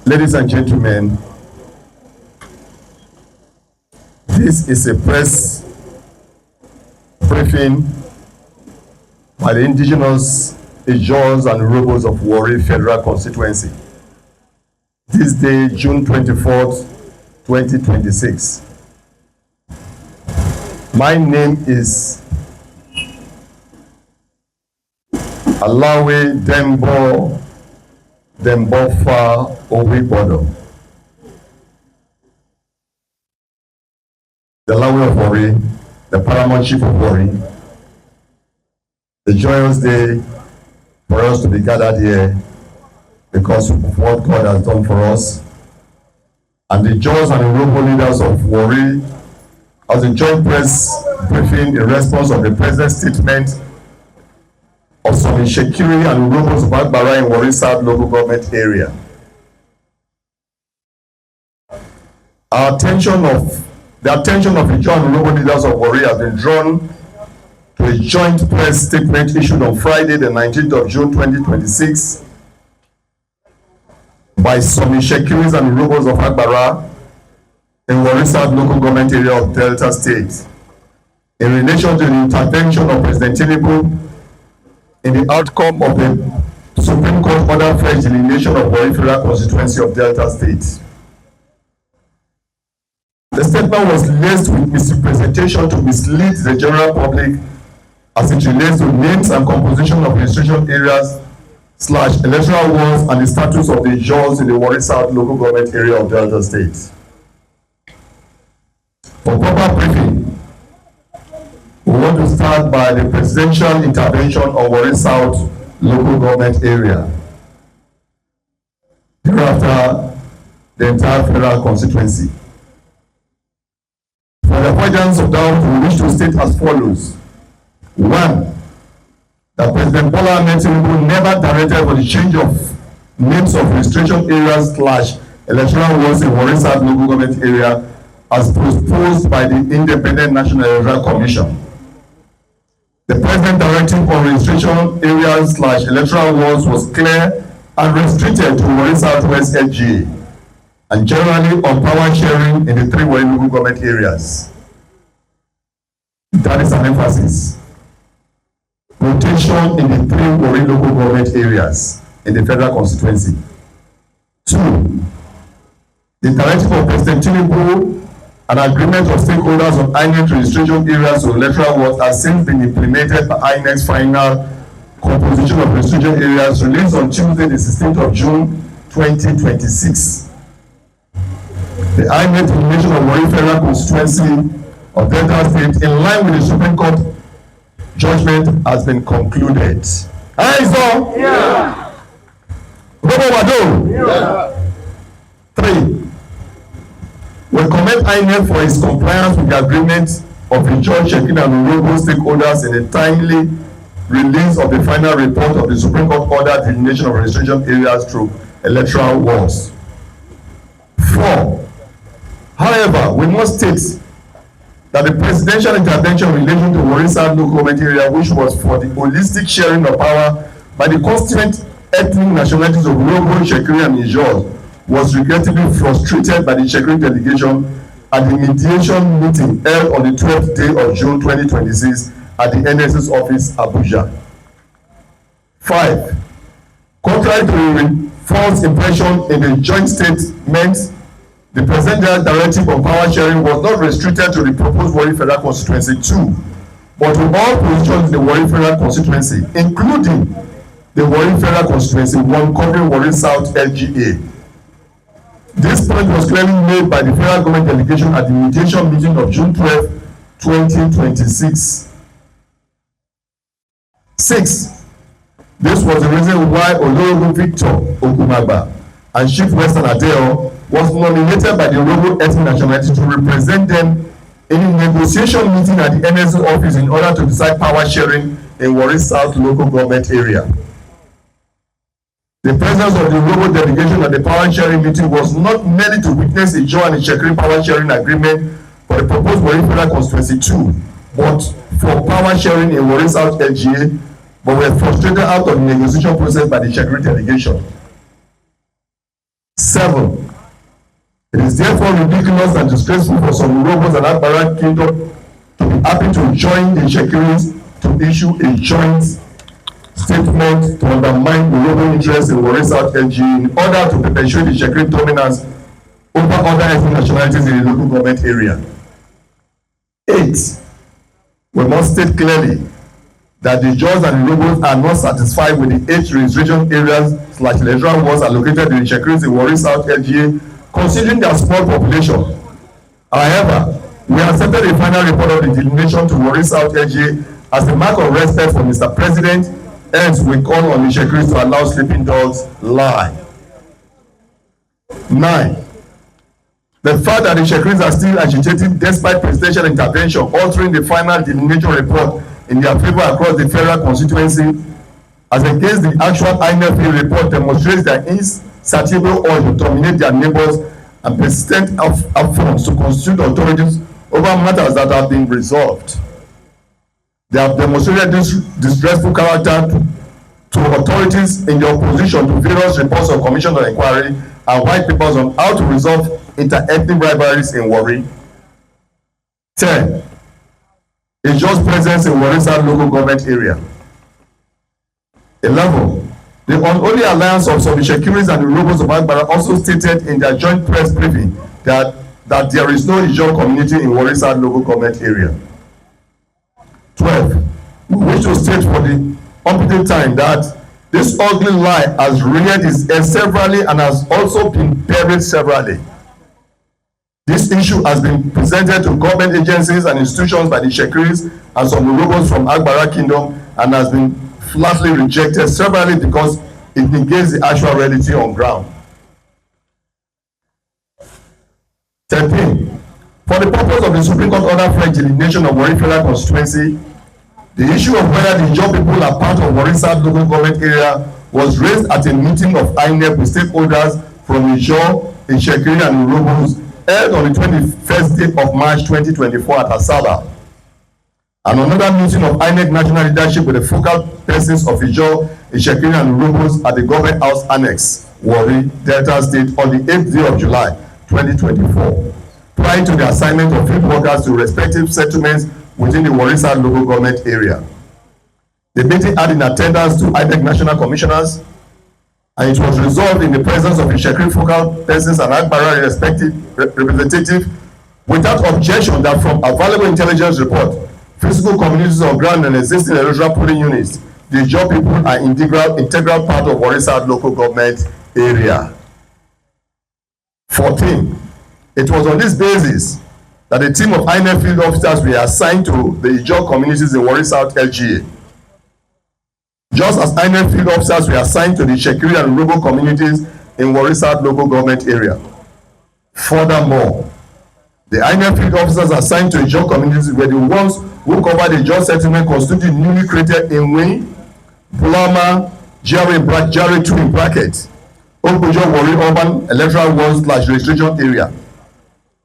Ladies and gentlemen, this is a press briefing by the indigenous Ijaws and Urhobos of Warri Federal Constituency. This day, June 24th, 2026. My name is Alawi Dembofa Owibodo, the Alawi of Warri, the paramount chief of Warri. A joyous day for us to be gathered here because of what God has done for us. And the Ijaws and Urhobo leaders of Warri, as a joint press briefing in response of the president's statement of some Shekiri and Urhobos of Agbara in Warri South local government area. The attention of Ijaw and Urhobo leaders of Warri has been drawn to a joint press statement issued on Friday, the 19th of June 2026 by some Shekiris and Urhobos of Agbara in Warri South local government area of Delta State in relation to the intervention of President Tinubu in the outcome of the Supreme Court order fresh delineation of Warri Federal Constituency of Delta State. The statement was laced with misrepresentation to mislead the general public as it relates to names and composition of registration areas / electoral wards and the status of the Ijaws in the Warri South local government area of Delta State. For proper briefing, we want to start by the presidential intervention on Warri South local government area. Thereafter, the entire federal constituency. For the avoidance of doubt, we wish to state as follows. 1. That President Bola Ahmed Tinubu never directed for the change of names of registration areas / electoral wards in Warri South local government area as proposed by the Independent National Electoral Commission. The President directive on registration areas / electoral wards was clear and restricted to Warri Southwest LGA and generally on power sharing in the 3 Warri local government areas. That is an emphasis. Rotation in the 3 Warri local government areas in the federal constituency. 2. The directive of President Tinubu, an agreement of stakeholders on INEC registration areas to electoral wards has since been implemented by INEC's final composition of registration areas released on Tuesday, the 16th of June, 2026. The INEC delineation of Warri Federal Constituency of Delta State in line with the Supreme Court judgment has been concluded. Ijaw. Yeah. Yeah. 3. We commend INEC for its compliance with the agreement of Ijaw, Shekiri and Urhobo stakeholders in the timely release of the final report of the Supreme Court order delineation of registration areas through electoral wards. 4. However, we must state that the presidential intervention in relation to Warri South local government area, which was for the holistic sharing of power by the constituent ethnic nationalities of Urhobo, Shekiri and Ijaw, was regrettably frustrated by the Shekiri delegation at the mediation meeting held on the 12th day of June 2026 at the NSS office, Abuja. 5. Contrary to the false impression in the joint statement, the presidential directive on power sharing was not restricted to the proposed Warri Federal Constituency 2, but to all positions in the Warri Federal Constituency, including the Warri Federal Constituency 1 covering Warri South LGA. This point was clearly made by the federal government delegation at the mediation meeting of June 12, 2026. 6. This was the reason why Urhobo Victor Okumagba and Chief Western Adeo was nominated by the Urhobo ethnic nationality to represent them in a negotiation meeting at the NSO office in order to decide power sharing in Warri South local government area. The presence of the Urhobo delegation at the power sharing meeting was not merely to witness Ijaw and Ishekiri power sharing agreement for the proposed Warri Federal Constituency 2, but for power sharing in Warri South LGA, but were frustrated out of the negotiation process by the Ishekiri delegation. 7. It is therefore ridiculous and disgraceful for some Urhobos and Agbara Kingdom to be happy to join the Ishekiris to issue a joint statement to undermine Urhobo interests in Warri South LGA in order to perpetuate the Ishekiri dominance over other ethnic nationalities in the local government area. 8. We must state clearly that the Ijaws and the Urhobos are not satisfied with the 8 registration areas / electoral wards allocated to the Ishekiris in Warri South LGA, considering their small population. However, we accepted the final report of the delineation to Warri South LGA as a mark of respect for Mr. President. Hence, we call on the Ishekiris to allow sleeping dogs lie. 9. The fact that the Ishekiris are still agitating despite presidential intervention, altering the final delineation report in their favor across the federal constituency, as against the actual INF report, demonstrates their insatiable urge to dominate their neighbors and persistent efforts to constitute authorities over matters that have been resolved. They have demonstrated this distressful character to authorities in their opposition to various reports of commission of inquiry and white papers on how to resolve inter-ethnic rivalries in Warri. 10. Ijaw's presence in Warri South local government area. 11. The unholy alliance of some Ishekiris and the Urhobos of Agbara also stated in their joint press briefing that there is no Ijaw community in Warri South local government area. 12. We wish to state for the umpteenth time that this ugly lie has reared its head severally and has also been buried severally. This issue has been presented to government agencies and institutions by the Ishekiris and some Urhobos from Agbara Kingdom and has been flatly rejected severally because it negates the actual reality on ground. 13. For the purpose of the Supreme Court order for delineation of Warri Federal Constituency, the issue of whether the Ijaw people are part of Warri South local government area was raised at a meeting of INEC with stakeholders from Ijaw, Ishekiri and Urhobos held on the 21st day of March 2024 at Asaba. And another meeting of INEC national leadership with the focal persons of Ijaw, Ishekiri and Urhobos at the Government House Annex, Warri, Delta State on the 8th day of July 2024, prior to the assignment of field workers to respective settlements within the Warri South local government area. The meeting had in attendance two INEC national commissioners, and it was resolved in the presence of Ishekiri focal persons and Agbara representative without objection that from available intelligence report, physical communities on ground and existing electoral polling units, the Ijaw people are integral part of Warri South local government area. 14. It was on this basis that a team of INEC field officers were assigned to the Ijaw communities in Warri South LGA. Just as INEC field officers were assigned to the Ishekiri and Urhobo communities in Warri South local government area. Furthermore, the INEC field officers assigned to Ijaw communities were the ones who covered the Ijaw settlement constituting newly created Inwe, Bulama, Jare 2 in brackets, Okojo Warri urban electoral wards / registration area.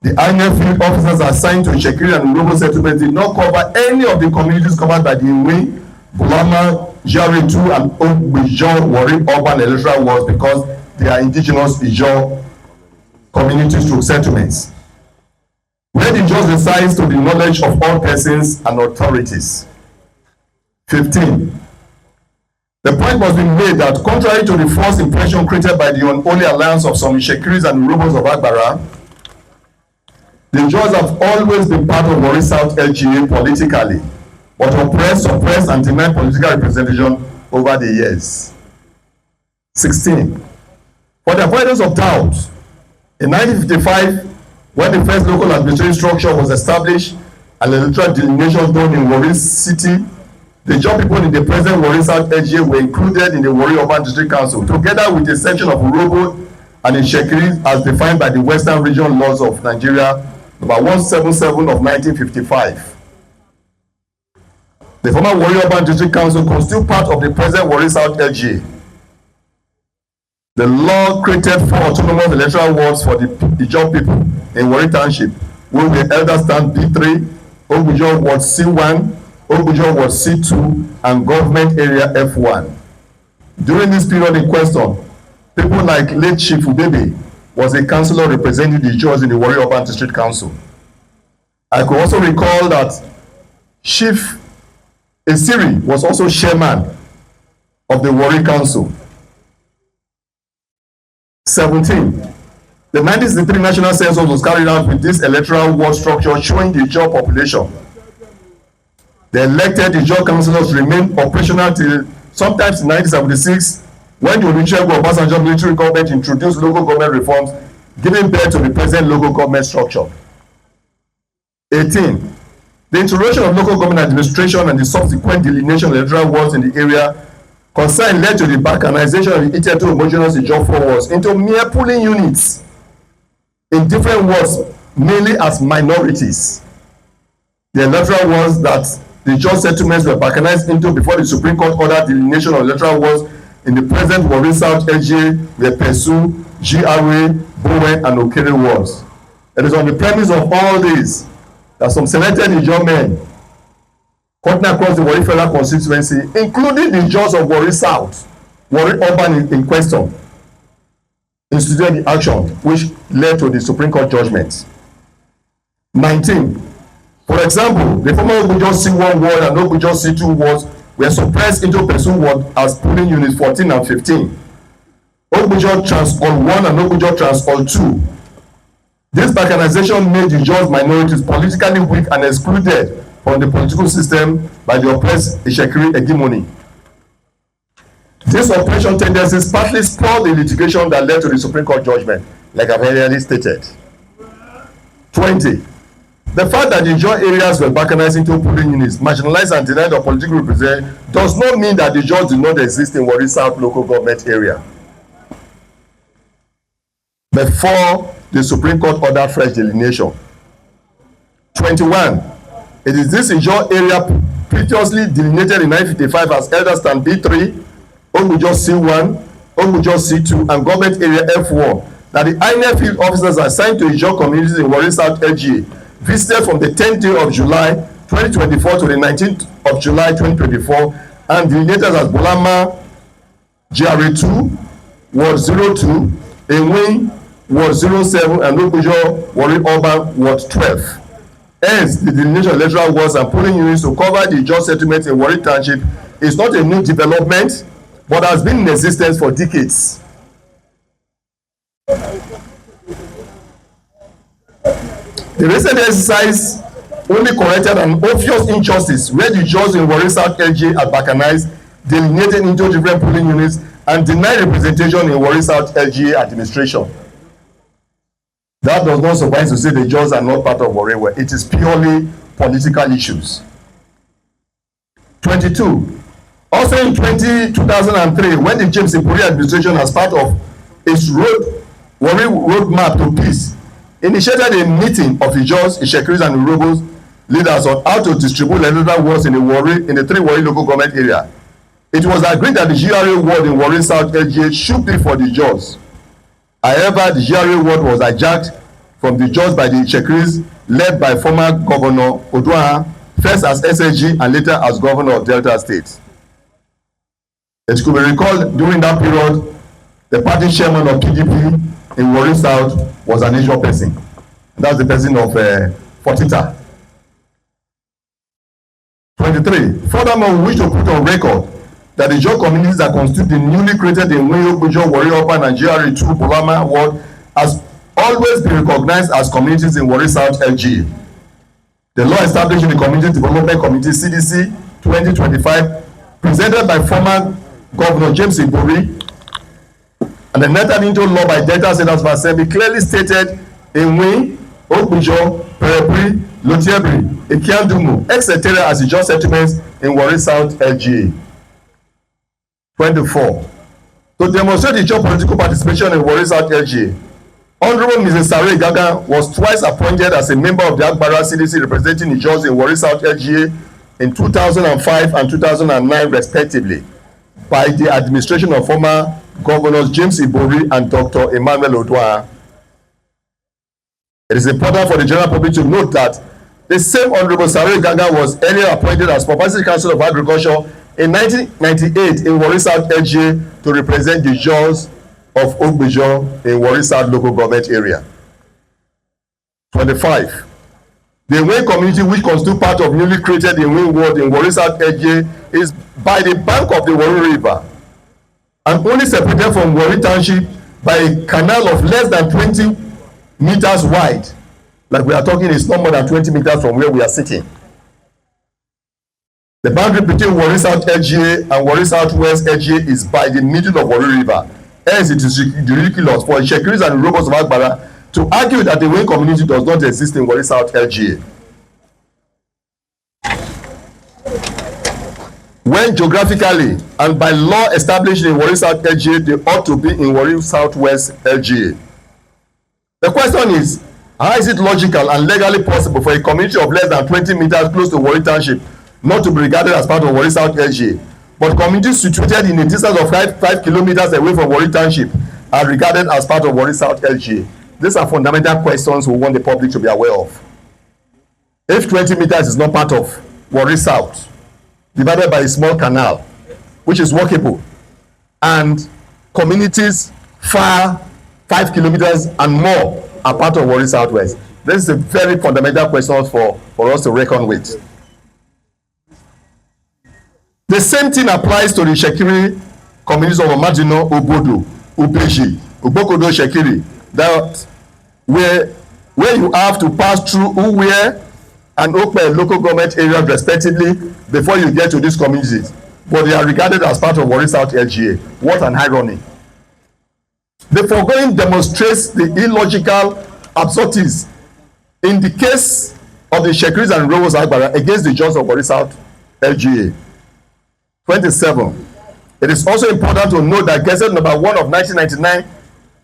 The INEC field officers assigned to Ishekiri and Urhobo settlements did not cover any of the communities covered by the Inwe, Bulama, Jare 2 and Okojo Warri urban electoral wards because they are indigenous Ijaw communities through settlements, where the Ijaws resides to the knowledge of all persons and authorities. 15. The point must be made that contrary to the false impression created by the unholy alliance of some Ishekiris and Urhobos of Agbara, the Ijaws have always been part of Warri South LGA politically, but oppressed, suppressed, and denied political representation over the years. 16. For the avoidance of doubt, In 1955, when the first local administrative structure was established and electoral delineation done in Warri City, the Ijaw people in the present Warri South LGA were included in the Warri Urban District Council, together with a section of Urhobo and Ishekiri as defined by the Western Region Laws of Nigeria, number 177 of 1955. The former Warri Urban District Council constitutes part of the present Warri South LGA. The law created 4 autonomous electoral wards for the Ijaw people in Warri Township, where the Elder Stand B3, Ijaw Ward C1, Ijaw Ward C2, and Government Area F1. During this period in question, people like late Chief Ubebe was a councillor representing the Ijaws in the Warri Urban District Council. I could also recall that Chief Esiri was also chairman of the Warri Council. 17. The 1963 national census was carried out with this electoral ward structure showing the Ijaw population. The elected Ijaw councillors remained operational till sometimes in 1976, when the Olusegun Obasanjo military government introduced local government reforms, giving birth to the present local government structure. 18. The introduction of local government administration and the subsequent delineation of electoral wards in the area concerned led to the balkanization of the hitherto homogeneous Ijaw 4 wards into mere polling units in different wards, mainly as minorities. The electoral wards that the Ijaw settlements were balkanized into before the Supreme Court ordered delineation of electoral wards in the present Warri South LGA were Pesu, GRA, Bowen, and Okere wards. It is on the premise of all this that some selected Ijaw men cutting across the Warri federal constituency, including the Ijaws of Warri South, Warri Urban in question, instituted the action which led to the Supreme Court judgment. 19. For example, the former Ijaw C1 ward and Ijaw C2 wards were suppressed into Pesu ward as polling units 14 and 15. Ijaw Transall 1 and Ijaw Transall 2. This balkanization made the Ijaws minorities politically weak and excluded from the political system by the oppressed Ishekiri hegemony. This oppression tendencies partly spurred the litigation that led to the Supreme Court judgment, like I've already stated. 20. The fact that the Ijaw areas were balkanized into polling units, marginalized and denied of political representation, does not mean that the Ijaws do not exist in Warri South local government area. Before the Supreme Court ordered fresh delineation. 21. It is this Ijaw area previously delineated in 1955 as Elder Stand B3, Ijaw C1, Ijaw C2, and Government Area F1 that the INEC field officers assigned to Ijaw communities in Warri South LGA visited from the 10th day of July 2024 to the 19th of July 2024 and delineated as Bolama GRA2, Ward 02, Enwin, Ward 07, and Ijaw Warri Urban, Ward 12. Hence, the delineation of electoral wards and polling units to cover the Ijaw settlement in Warri Township is not a new development, but has been in existence for decades. The recent exercise only corrected an obvious injustice where the Ijaws in Warri South LGA are balkanized, delineated into different polling units, and denied representation in Warri South LGA administration. That does not suffice to say the Ijaws are not part of Warri. It is purely political issues. 22. Also in 2003, when the James Ipuri administration, as part of its Warri roadmap to peace, initiated a meeting of Ijaws, Ishekiris, and Urhobos leaders on how to distribute electoral wards in the 3 Warri local government area. It was agreed that the GRA ward in Warri South LGA should be for the Ijaws. However, the GRA ward was hijacked from the Ijaws by the Ishekiris, led by former Governor Oduaha, first as SSG and later as Governor of Delta State. It could be recalled during that period, the party chairman of PDP in Warri South was an Ijaw person. That's the person of Fortita. 23. Furthermore, we wish to put on record that the Ijaw communities that constitute the newly created Ijaw Warri Urban and GRA2 Bolama ward has always been recognized as communities in Warri South LGA. The law establishing the Community Development Committee CDC 2025, presented by former Governor James Ipuri, and entered into law by Delta State House of Assembly clearly stated Enwe, Ogbujo, Perepri, Lotiebri, Ikiandumu, etc. as Ijaw settlements in Warri South LGA. 24. To demonstrate Ijaw political participation in Warri South LGA, Honorable Mrs. Sare Gaga was twice appointed as a member of the Agbara CDC representing Ijaws in Warri South LGA in 2005 and 2009 respectively by the administration of former Governors James Ibori and Dr. Emmanuel Odua. It is important for the general public to note that the same Honorable Sare Gaga was earlier appointed as Supervisory Council of Agriculture in 1998 in Warri South LGA to represent the Ijaws of Ogbujo in Warri South local government area. 25. The Enwe community, which constitutes part of newly created Enwe ward in Warri South LGA, is by the bank of the Warri River and only separated from Warri Township by a canal of less than 20 meters wide. Like we are talking, it's not more than 20 meters from where we are sitting. The boundary between Warri South LGA and Warri South West LGA is by the middle of Warri River. Hence, it is ridiculous for Shekiris and Urhobos of Agbara to argue that the Enwe community does not exist in Warri South LGA. When geographically and by law established in Warri South LGA, they ought to be in Warri South West LGA. The question is, how is it logical and legally possible for a community of less than 20 meters close to Warri Township not to be regarded as part of Warri South LGA, but communities situated in a distance of 5 kilometers away from Warri Township are regarded as part of Warri South LGA? These are fundamental questions we want the public to be aware of. If 20 meters is not part of Warri South, divided by a small canal, which is walkable, and communities far 5 kilometers and more are part of Warri Southwest, this is a very fundamental question for us to reckon with. The same thing applies to the Shekiri communities of Omadino, Obodo, Ubeji, Ubokodo, Shekiri, that where you have to pass through Uwe and Okpe local government areas respectively before you get to these communities, but they are regarded as part of Warri South LGA. What an irony. The foregoing demonstrates the illogical absurdities in the case of the Shekiris and Urhobos Agbara against the Ijaws of Warri South LGA. 27. It is also important to note that Gazette number 1 of 1999,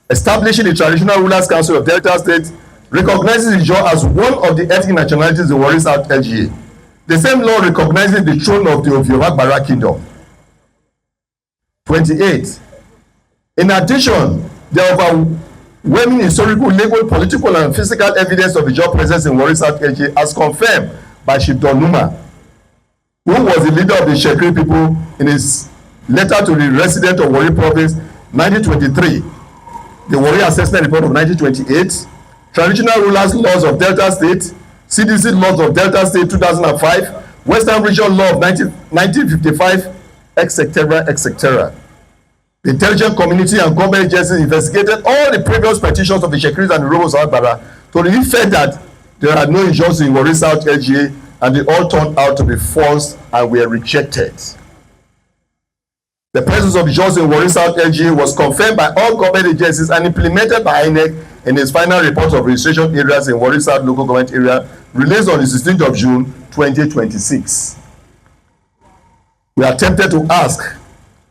establishing the Traditional Rulers Council of Delta State, recognizes Ijaw as one of the ethnic nationalities in Warri South LGA. The same law recognizes the throne of the Agbara Kingdom. 28. In addition, there are overwhelming historical, legal, political, and physical evidence of Ijaw presence in Warri South LGA as confirmed by Chief Donuma, who was the leader of the Shekiri people in his letter to the resident of Warri Province, 1923, the Warri Assessment Report of 1928, Traditional Rulers Laws of Delta State, CDC Laws of Delta State 2005, Western Region Law of 1955, etc., etc. The intelligence community and government agencies investigated all the previous petitions of the Shekiris and the Urhobos of Agbara to the effect that there are no Ijaws in Warri South LGA, and they all turned out to be false and were rejected. The presence of Ijaws in Warri South LGA was confirmed by all government agencies and implemented by INEC in its final report of registration areas in Warri South local government area released on the 16th of June 2026. We are tempted to ask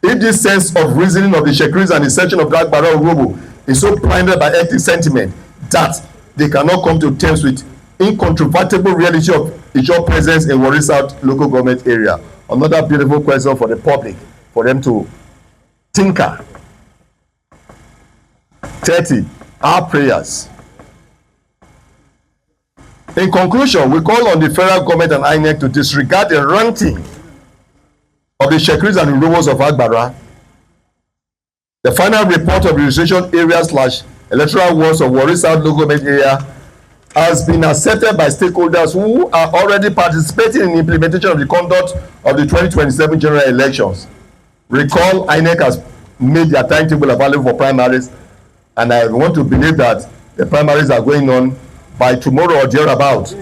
if this sense of reasoning of the Shekiris and the section of the Agbara Urhobo is so blinded by ethnic sentiment that they cannot come to terms with incontrovertible reality of Ijaw presence in Warri South local government area. Another beautiful question for the public, for them to tinker. 30. Our prayers. In conclusion, we call on the federal government and INEC to disregard the ranting of the Shekiris and Urhobos of Agbara. The final report of registration area / electoral wards of Warri South local government area has been accepted by stakeholders who are already participating in the implementation of the conduct of the 2027 general elections. Recall, INEC has made their timetable available for primaries, and I want to believe that the primaries are going on by tomorrow or thereabout.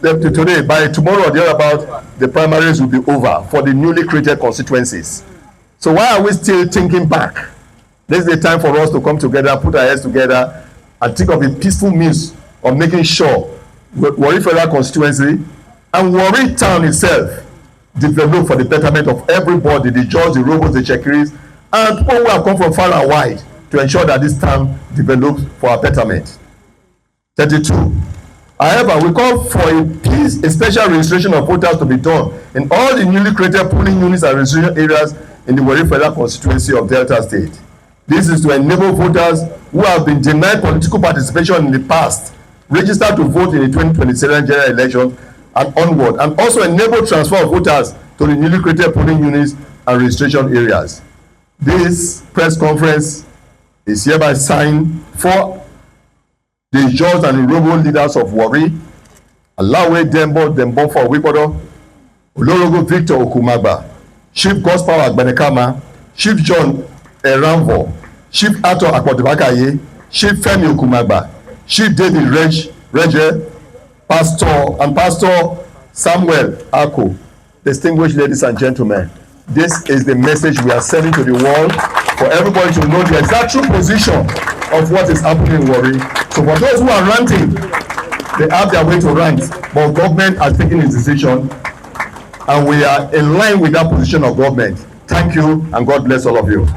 Today, by tomorrow or thereabout, the primaries will be over for the newly created constituencies. So why are we still thinking back? This is the time for us to come together, put our heads together, and think of a peaceful means of making sure Warri Federal Constituency and Warri Town itself develop for the betterment of everybody, the Ijaws, the Urhobos, the Chekiris, and people who have come from far and wide to ensure that this town develops for our betterment. 32. However, we call for a special registration of voters to be done in all the newly created polling units and registration areas in the Warri Federal Constituency of Delta State. This is to enable voters who have been denied political participation in the past register to vote in the 2027 general election and onward, and also enable transfer of voters to the newly created polling units and registration areas. This press conference is hereby signed for the Ijaws and Urhobo leaders of Warri, Alawe Dembo for Wikodo, Olorogo Victor Okumagba, Chief Gospel Agbenekama, Chief John Eranvo, Chief Ato Akpotebakaye, Chief Femi Okumagba, Chief David Reje, Pastor Samuel Ako. Distinguished ladies and gentlemen, this is the message we are sending to the world for everybody to know the exact true position of what is happening in Warri. So for those who are ranting, they have their way to rant, but government has taken its decision and we are in line with that position of government. Thank you and God bless all of you.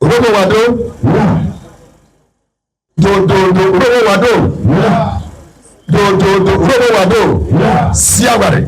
Urhobo wado, Urhobo wado, Urhobo wado, Siagare.